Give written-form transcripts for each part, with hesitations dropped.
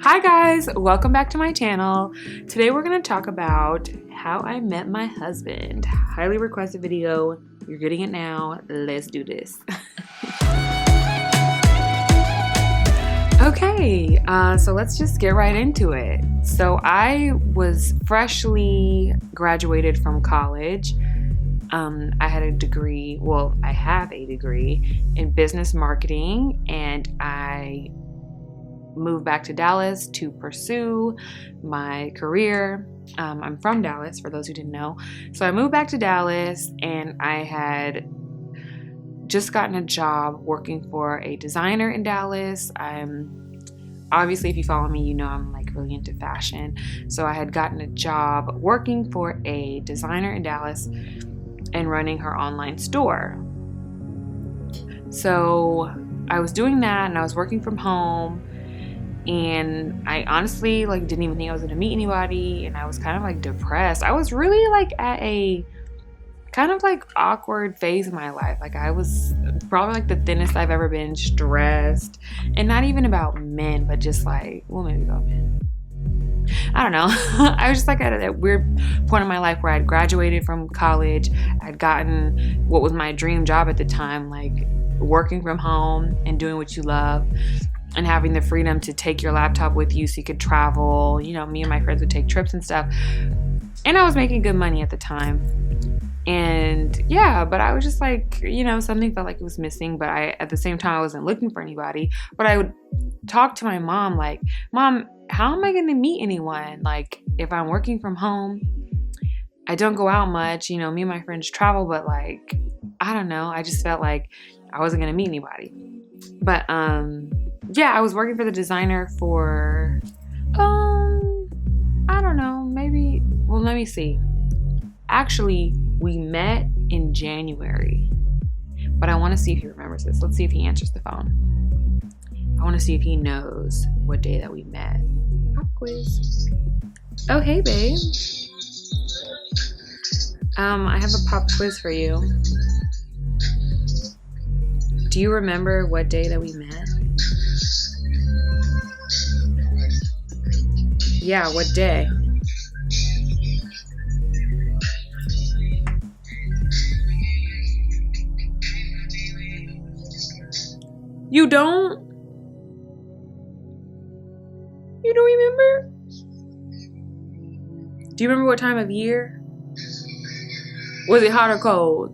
Hi guys, welcome back to my channel. Today we're going to talk about how I met my husband. Highly requested video. You're getting it now. Let's do this. Okay, so let's just get right into it. So I was freshly graduated from college. I had a degree, I have a degree in business marketing, and I moved back to Dallas to pursue my career. I'm from Dallas, for those who didn't know. So I moved back to Dallas, and I had just gotten a job working for a designer in Dallas. Obviously, if you follow me, you know I'm like really into fashion. So I had gotten a job working for a designer in Dallas and running her online store. So I was doing that, and I was working from home, and I honestly didn't even think I was gonna meet anybody, and I was kind of depressed. I was really at a kind of awkward phase in my life. I was probably the thinnest I've ever been, stressed, and not even about men, but just maybe about men. I don't know. I was just at a weird point in my life where I'd graduated from college. I'd gotten what was my dream job at the time, working from home and doing what you love and having the freedom to take your laptop with you so you could travel. Me and my friends would take trips and stuff. And I was making good money at the time. And yeah, but I was just something felt like it was missing, but at the same time, I wasn't looking for anybody. But I would talk to my mom, Mom, how am I going to meet anyone? If I'm working from home, I don't go out much. Me and my friends travel, but I don't know. I just felt like I wasn't going to meet anybody. But yeah, I was working for the designer for, I don't know, maybe, let me see. Actually, we met in January, but I want to see if he remembers this. Let's see if he answers the phone. I want to see if he knows what day that we met. Pop quiz. Oh, hey, babe. I have a pop quiz for you. Do you remember what day that we met? Yeah, what day? You don't? You don't remember? Do you remember what time of year? Was it hot or cold?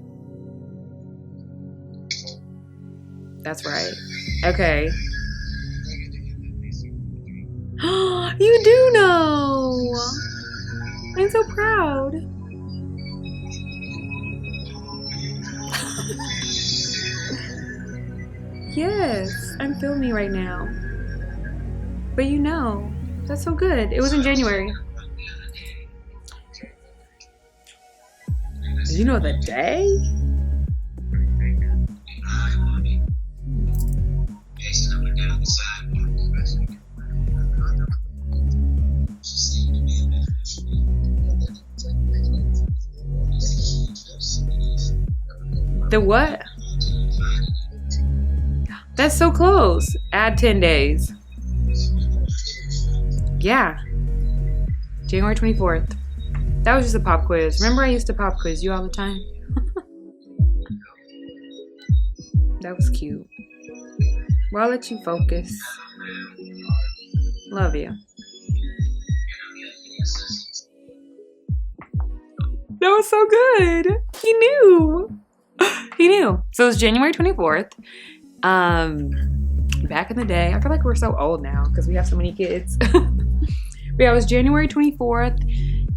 That's right. Okay. You do know! I'm so proud. Yes, I'm filming right now. But that's so good. It was in January. Do you know the day? The what? That's so close. Add 10 days. Yeah. January 24th. That was just a pop quiz. Remember I used to pop quiz you all the time? That was cute. Well, I'll let you focus. Love you. That was so good. He knew. He knew. So it was January 24th. Back in the day, I feel like we're so old now because we have so many kids. But yeah, it was January 24th,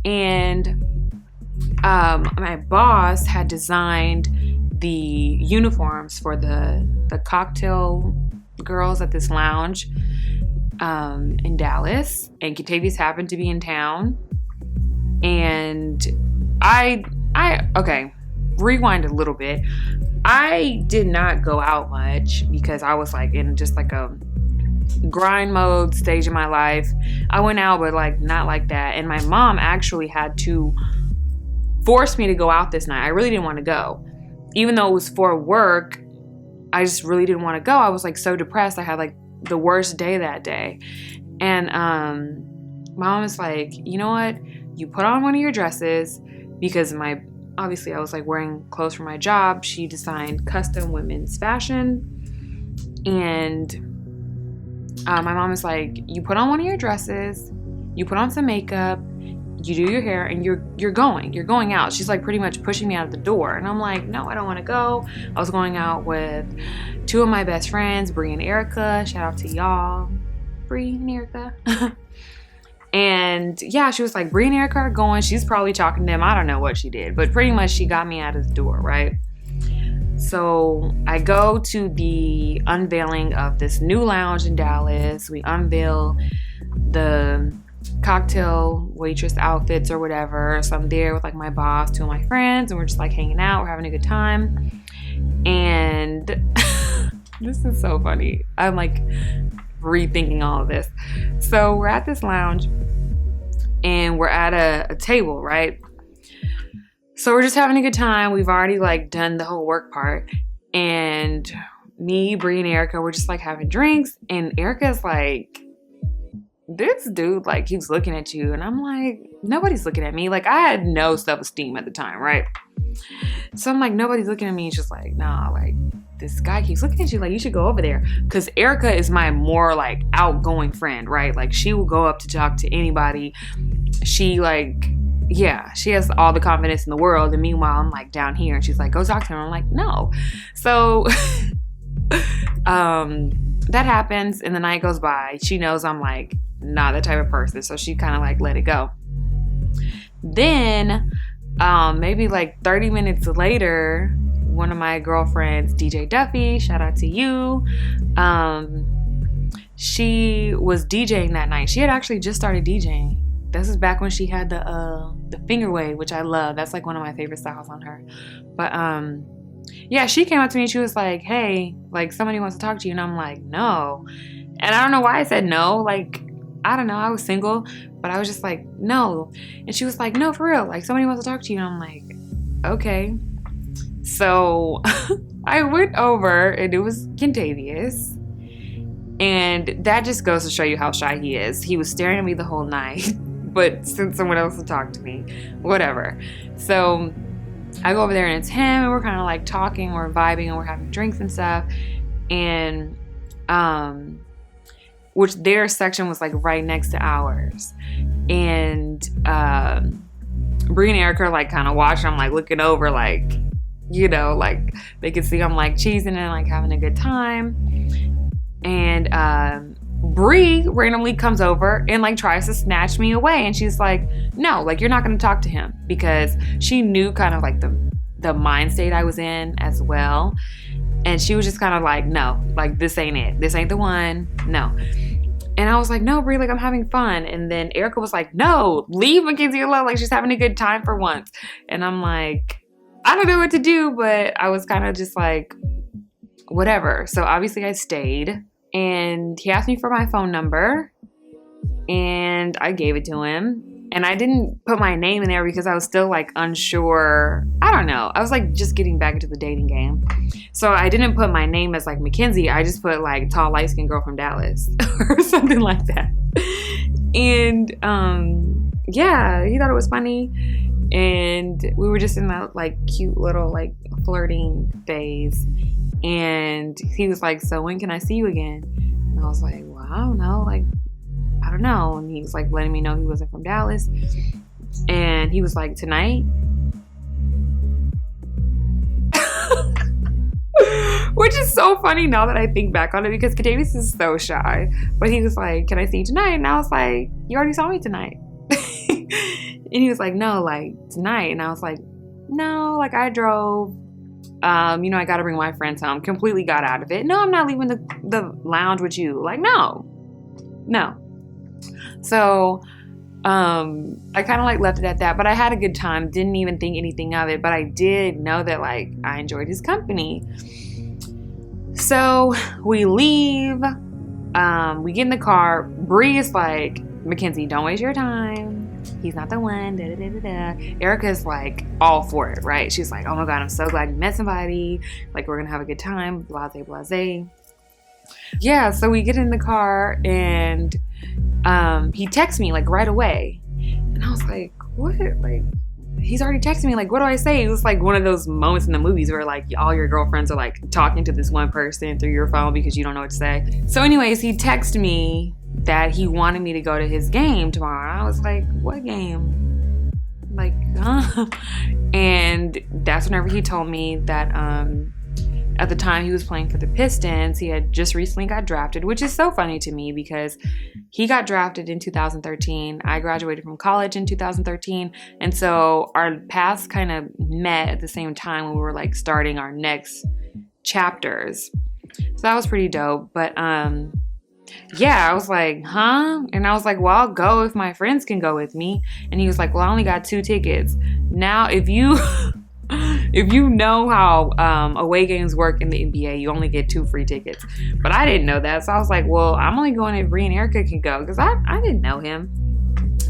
and my boss had designed the uniforms for the cocktail girls at this lounge in Dallas, and Kentavious happened to be in town, and okay, rewind a little bit. I did not go out much because I was in just a grind mode stage in my life. I went out, but not like that. And my mom actually had to force me to go out this night. I really didn't want to go. Even though it was for work, I just really didn't want to go. I was so depressed. I had the worst day that day. And my mom is like, you know what? You put on one of your dresses, because obviously I was like wearing clothes for my job. She designed custom women's fashion. And my mom is like, you put on one of your dresses, you put on some makeup, you do your hair, and you're going out. She's like pretty much pushing me out of the door. And I'm like, no, I don't want to go. I was going out with two of my best friends, Bree and Erica. Shout out to y'all, Bree and Erica. And yeah, she was like, Bree and Erica are going. She's probably talking to them. I don't know what she did, but pretty much she got me out of the door, right? So I go to the unveiling of this new lounge in Dallas. We unveil the cocktail waitress outfits or whatever. So I'm there with like my boss, two of my friends, and we're just like hanging out. We're having a good time. And this is so funny. I'm like rethinking all of this. So we're at this lounge and we're at a table, right? So we're just having a good time. We've already like done the whole work part. And me, Bree, and Erica, we're just like having drinks. And Erica's like, this dude like keeps looking at you. And I'm like, nobody's looking at me. Like I had no self-esteem at the time, right? So I'm like, nobody's looking at me. She's like, nah, like this guy keeps looking at you. Like you should go over there. Cause Erica is my more like outgoing friend, right? Like she will go up to talk to anybody. She like, yeah, she has all the confidence in the world. And meanwhile, I'm like down here and she's like, go talk to him. I'm like, no. So that happens and the night goes by. She knows I'm like not that type of person. So she kind of like let it go. Then maybe like 30 minutes later, one of my girlfriends, DJ Duffy, shout out to you. She was DJing that night. She had actually just started DJing. This is back when she had the finger wave, which I love. That's like one of my favorite styles on her. But yeah, she came up to me. She was like, hey, like somebody wants to talk to you. And I'm like, no. And I don't know why I said no. Like, I don't know. I was single, but I was just like, no. And she was like, no, for real. Like somebody wants to talk to you. And I'm like, okay. So I went over and it was Kentavious. And that just goes to show you how shy he is. He was staring at me the whole night, but sent someone else to talk to me, whatever. So I go over there and it's him and we're kind of like talking, we're vibing and we're having drinks and stuff. And, which their section was like right next to ours. And, Bree and Erica are like kind of watching, I'm like looking over, like, you know, like they could see I'm like cheesing and like having a good time. And Bree randomly comes over and like tries to snatch me away. And she's like, no, like you're not going to talk to him, because she knew kind of like the mind state I was in as well. And she was just kind of like, no, like this ain't it. This ain't the one. No. And I was like, no, Bree, like I'm having fun. And then Erica was like, no, leave McKenzie alone. Like she's having a good time for once. And I'm like, I don't know what to do, but I was kind of just like, whatever. So obviously I stayed. And he asked me for my phone number and I gave it to him. And I didn't put my name in there because I was still like unsure. I don't know. I was like just getting back into the dating game. So I didn't put my name as like McKenzie. I just put like tall, light-skinned girl from Dallas or something like that. And yeah, he thought it was funny. And we were just in that like cute little like flirting phase. And he was like, so when can I see you again? And I was like, well, I don't know. Like, I don't know. And he was like letting me know he wasn't from Dallas. And he was like, tonight? Which is so funny now that I think back on it, because Kentavious is so shy. But he was like, can I see you tonight? And I was like, you already saw me tonight. And he was like, no, like tonight. And I was like, no, like I drove. You know, I got to bring my friends home. Completely got out of it. No, I'm not leaving the lounge with you. Like, no. So, I kind of like left it at that, but I had a good time. Didn't even think anything of it, but I did know that like I enjoyed his company. So we leave, we get in the car. Bree is like, McKenzie, don't waste your time. He's not the one. Da, da, da, da, da. Erica's like all for it, right? She's like, oh my God, I'm so glad you met somebody. Like, we're going to have a good time. Blase, blase. Yeah, so we get in the car and he texted me like right away. And I was like, what? Like, he's already texted me. Like, what do I say? It was like one of those moments in the movies where like all your girlfriends are like talking to this one person through your phone because you don't know what to say. So anyways, he texted me that he wanted me to go to his game tomorrow. I was like, what game? Like, huh? And that's whenever he told me that at the time he was playing for the Pistons, he had just recently got drafted, which is so funny to me because he got drafted in 2013. I graduated from college in 2013. And so our paths kind of met at the same time when we were like starting our next chapters. So that was pretty dope. But yeah, I was like, huh? And I was like, well, I'll go if my friends can go with me. And he was like, well, I only got 2 tickets. Now, if you know how away games work in the NBA, you only get 2 free tickets. But I didn't know that. So I was like, well, I'm only going if Bree and Erica can go because I didn't know him.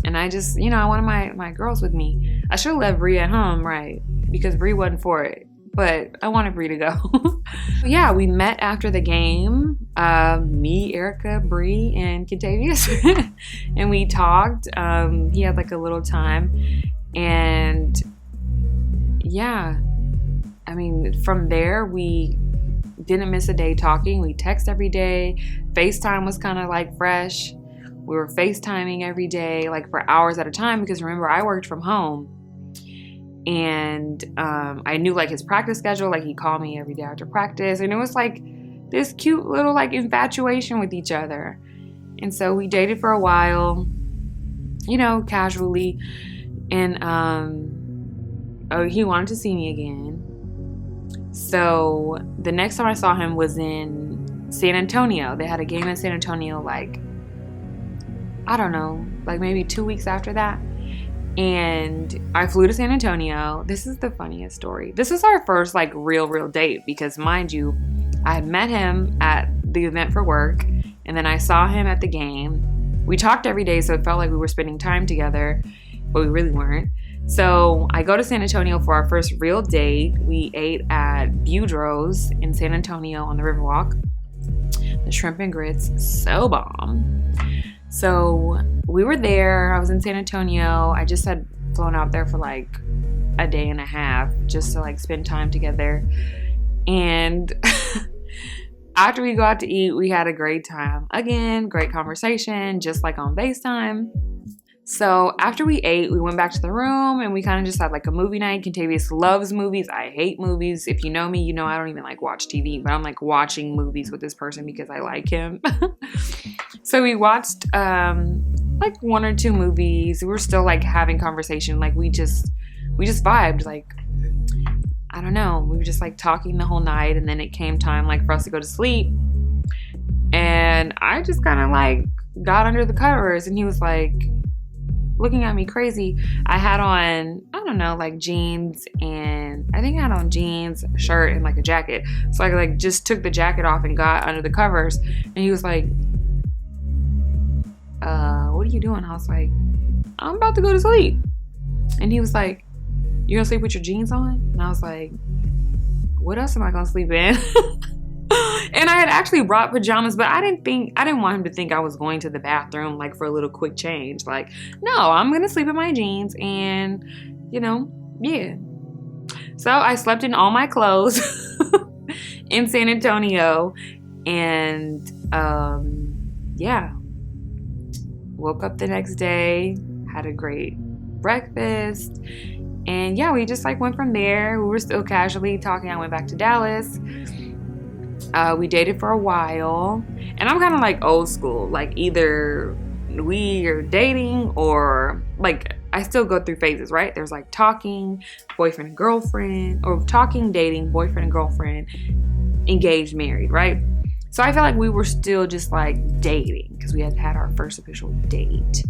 And I just, I wanted my girls with me. I should have left Bree at home, right? Because Bree wasn't for it. But I wanted Bree to go. Yeah, we met after the game. Me, Erica, Bree, and Kentavious. And we talked. He had like a little time. And yeah, I mean, from there, we didn't miss a day talking. We text every day. FaceTime was kind of like fresh. We were FaceTiming every day, like for hours at a time, because remember, I worked from home. And I knew like his practice schedule, like he called me every day after practice, and it was like this cute little like infatuation with each other. And so we dated for a while, casually, and he wanted to see me again. So the next time I saw him was in San Antonio. They had a game in San Antonio, like, I don't know, like maybe 2 weeks after that. And I flew to San Antonio. This is the funniest story. This was our first like real date because, mind you, I had met him at the event for work, and then I saw him at the game. We talked every day, so it felt like we were spending time together, but we really weren't. So I go to San Antonio for our first real date. We ate at Boudreaux's in San Antonio on the Riverwalk. The shrimp and grits, so bomb. So we were there. I was in San Antonio. I just had flown out there for like a day and a half just to like spend time together. And after we go out to eat, we had a great time. Again, great conversation, just like on FaceTime. So after we ate, we went back to the room and we kind of just had like a movie night. Kentavious loves movies. I hate movies. If you know me, you know I don't even like watch TV, but I'm like watching movies with this person because I like him. So we watched like 1 or 2 movies. We were still like having conversation. Like we just vibed. Like, I don't know. We were just like talking the whole night, and then it came time like for us to go to sleep. And I just kind of like got under the covers, and he was like looking at me crazy. I had on, I don't know, like jeans, and I think I had on jeans, a shirt, and like a jacket. So I like just took the jacket off and got under the covers, and he was like, what are you doing? I was like, I'm about to go to sleep. And he was like, you gonna sleep with your jeans on? And I was like, what else am I gonna sleep in? And I had actually brought pajamas, but I didn't want him to think I was going to the bathroom like for a little quick change. Like, no, I'm gonna sleep in my jeans, and yeah. So I slept in all my clothes in San Antonio, and yeah. Woke up the next day, had a great breakfast, and yeah, we just like went from there. We were still casually talking. I went back to Dallas. We dated for a while, and I'm kind of like old school. Like either we are dating or like I still go through phases, right? There's like talking, boyfriend and girlfriend, or talking, dating, boyfriend and girlfriend, engaged, married, right? So I felt like we were still just like dating because we had had our first official date.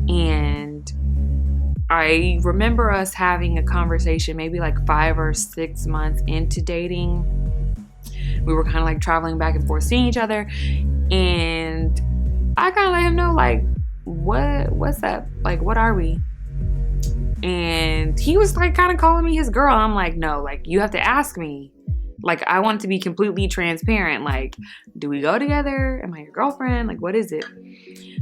And I remember us having a conversation maybe like 5 or 6 months into dating. We were kind of like traveling back and forth, seeing each other. And I kind of let him know like, what's up? Like, what are we? And he was like kind of calling me his girl. I'm like, no, like you have to ask me. Like, I want to be completely transparent. Like, do we go together? Am I your girlfriend? Like, what is it?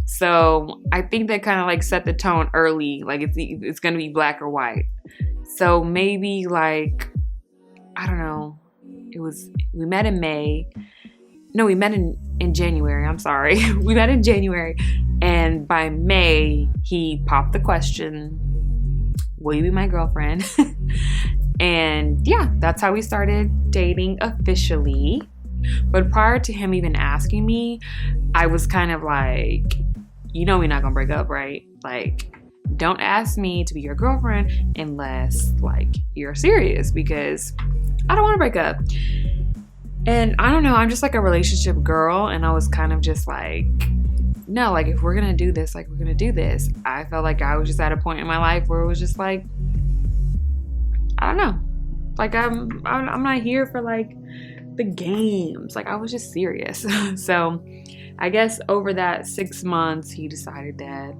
So I think that kind of like set the tone early. Like, it's going to be black or white. So maybe like, I don't know. We met in May. No, we met in January. I'm sorry. We met in January. And by May, he popped the question, will you be my girlfriend? And yeah, that's how we started dating officially. But prior to him even asking me, I was kind of like, you know, we're not gonna break up, right? Like, don't ask me to be your girlfriend unless like you're serious, because I don't want to break up. And I don't know, I'm just like a relationship girl, and I was kind of just like, no, like if we're gonna do this, like we're gonna do this. I felt like I was just at a point in my life where it was just like, I don't know, like I'm not here for like the games. Like, I was just serious. So I guess over that 6 months, he decided that,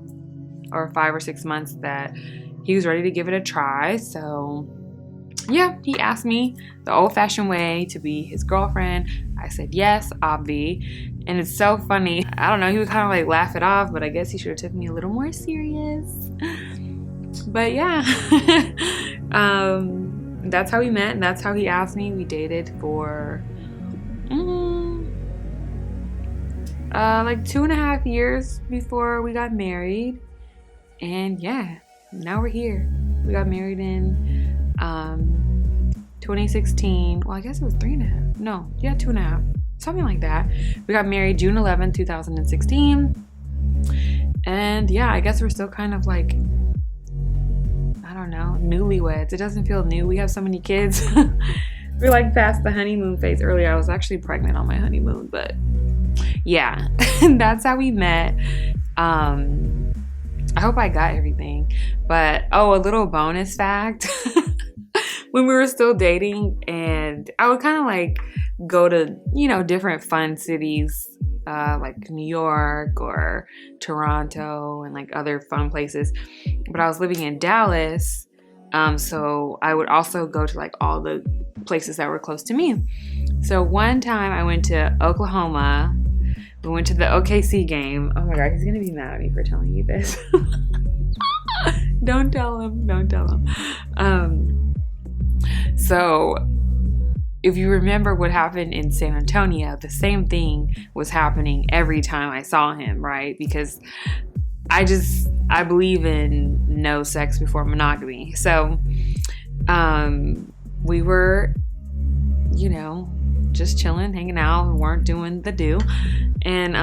or 5 or 6 months, that he was ready to give it a try. So yeah, he asked me the old-fashioned way to be his girlfriend. I said yes, obvi. And it's so funny. I don't know, he would kind of like laugh it off, but I guess he should have took me a little more serious. But yeah, that's how we met, and that's how he asked me. We dated for like 2.5 years before we got married. And yeah, now we're here. We got married in 2016. Well, I guess it was 3.5. No, yeah, 2.5. Something like that. We got married June 11th, 2016. And yeah, I guess we're still kind of like, I don't know, newlyweds. It doesn't feel new. We have so many kids. We're like past the honeymoon phase. Earlier, I was actually pregnant on my honeymoon, but yeah, that's how we met. I hope I got everything. But a little bonus fact. When we were still dating, and I would kind of like go to, you know, different fun cities, like New York or Toronto and like other fun places. But I was living in Dallas, so I would also go to like all the places that were close to me. So one time I went to Oklahoma. We went to the OKC game. Oh my God, he's gonna be mad at me for telling you this. Don't tell him. So if you remember what happened in San Antonio, the same thing was happening every time I saw him, right? Because I believe in no sex before monogamy. So we were, you know, just chilling, hanging out, and weren't doing the do. And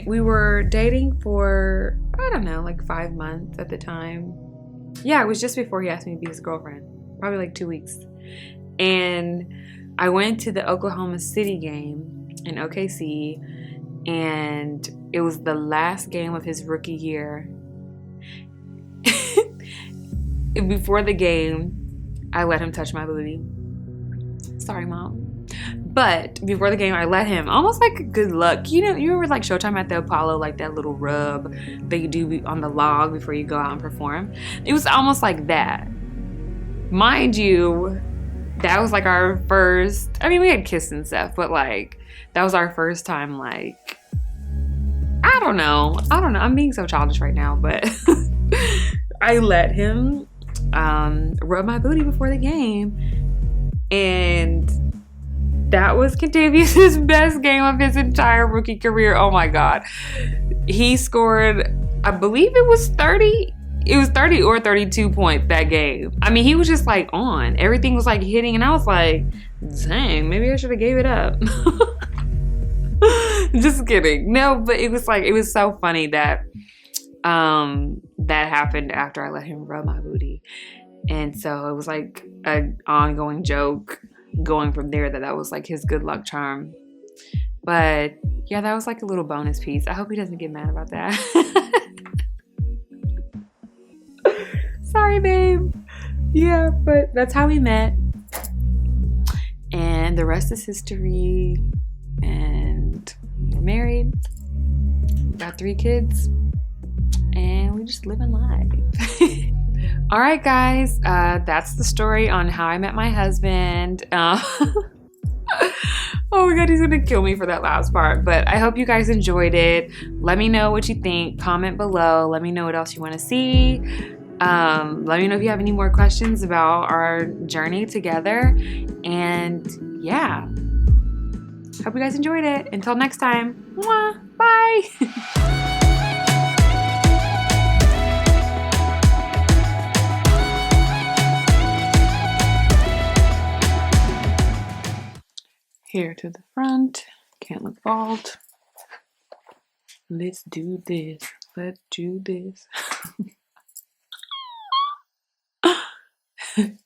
we were dating for, I don't know, like 5 months at the time. Yeah, it was just before he asked me to be his girlfriend. Probably like 2 weeks. And I went to the Oklahoma City game in OKC, and it was the last game of his rookie year. Before the game, I let him touch my booty. Sorry, Mom. But before the game, I let him, almost like good luck. You know, you remember like Showtime at the Apollo, like that little rub that you do on the log before you go out and perform? It was almost like that. Mind you, that was like our first, I mean, we had kissed and stuff, but like, that was our first time, like, I don't know. I'm being so childish right now, but I let him rub my booty before the game. And that was Kentavious' best game of his entire rookie career. Oh my God. He scored, I believe it was 30 or 32 points that game. I mean, he was just like on. Everything was like hitting, and I was like, dang, maybe I should have gave it up. Just kidding. No, but it was like, it was so funny that that happened after I let him rub my booty. And so it was like an ongoing joke going from there that was like his good luck charm. But yeah, that was like a little bonus piece. I hope he doesn't get mad about that. Sorry, babe. Yeah, but that's how we met. And the rest is history. And we're married. Got 3 kids. And we're just living life. All right, guys, that's the story on how I met my husband. Oh my god, he's gonna kill me for that last part. But I hope you guys enjoyed it. Let me know what you think. Comment below. Let me know what else you want to see. Let me know if you have any more questions about our journey together. And yeah, hope you guys enjoyed it. Until next time, mwah, bye. Hair to the front. Can't look bald. Let's do this. Let's do this.